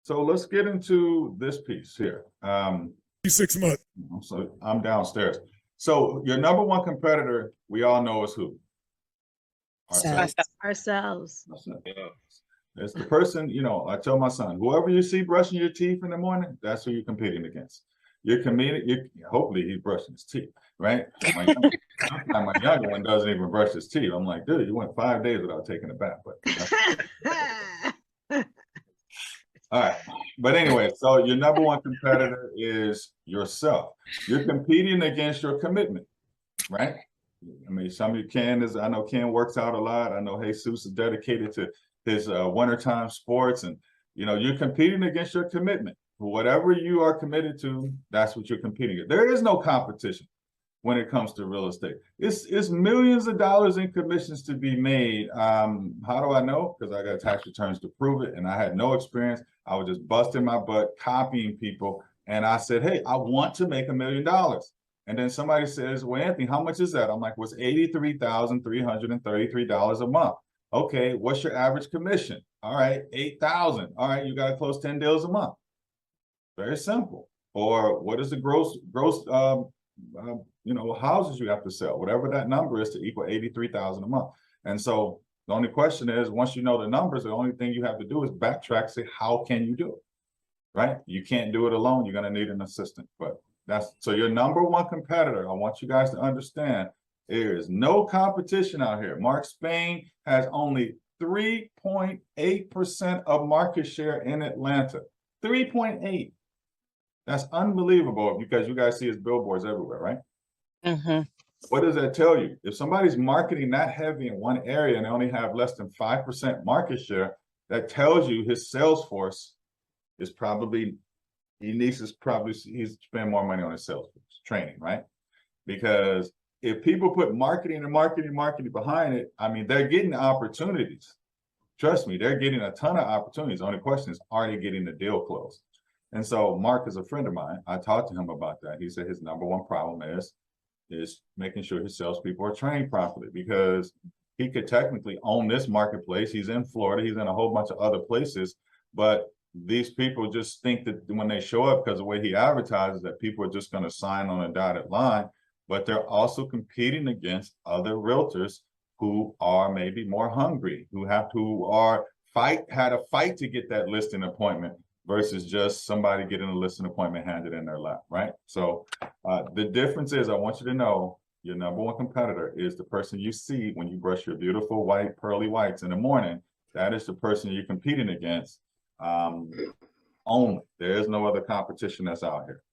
So let's get into this piece here. 6 months. So I'm downstairs. So your number one competitor, we all know is who? Ourselves. It's the person, I tell my son, whoever you see brushing your teeth in the morning, that's who you're competing against. Hopefully he's brushing his teeth, right? My younger one doesn't even brush his teeth. I'm like, dude, you went 5 days without taking a bath. All right. But anyway, so your number one competitor is yourself. You're competing against your commitment, right? I mean, some of you I know Ken works out a lot. I know Jesus is dedicated to his wintertime sports. And, you're competing against your commitment. Whatever you are committed to, that's what you're competing against. There is no competition when it comes to real estate. It's millions of dollars in commissions to be made. How do I know? Because I got tax returns to prove it, and I had no experience. I was just busting my butt, copying people, and I said, hey, I want to make $1 million. And then somebody says, well, Anthony, how much is that? I'm like, well, it's $83,333 a month. Okay, what's your average commission? All right, $8,000. All right, you got to close 10 deals a month. Very simple. Or what is the gross houses you have to sell, whatever that number is to equal 83,000 a month. And so the only question is, once you know the numbers, the only thing you have to do is backtrack, say, how can you do it? Right? You can't do it alone. You're going to need an assistant. But so your number one competitor, I want you guys to understand, there is no competition out here. Mark Spain has only 3.8% of market share in Atlanta. 3.8. That's unbelievable because you guys see his billboards everywhere, right? Mm-hmm. What does that tell you? If somebody's marketing that heavy in one area and they only have less than 5% market share, that tells you his sales force is probably, he's spending more money on his sales force training, right? Because if people put marketing behind it, I mean, they're getting opportunities. Trust me, they're getting a ton of opportunities. The only question is, are they getting the deal closed? And so Mark is a friend of mine. I talked to him about that. He said his number one problem is making sure his salespeople are trained properly, because he could technically own this marketplace. He's in Florida. He's in a whole bunch of other places. But these people just think that when they show up, because the way he advertises, that people are just going to sign on a dotted line. But they're also competing against other realtors who are maybe more hungry, had a fight to get that listing appointment, versus just somebody getting a listing appointment handed in their lap, right? So the difference is, I want you to know, your number one competitor is the person you see when you brush your beautiful white, pearly whites in the morning. That is the person you're competing against only. There is no other competition that's out here.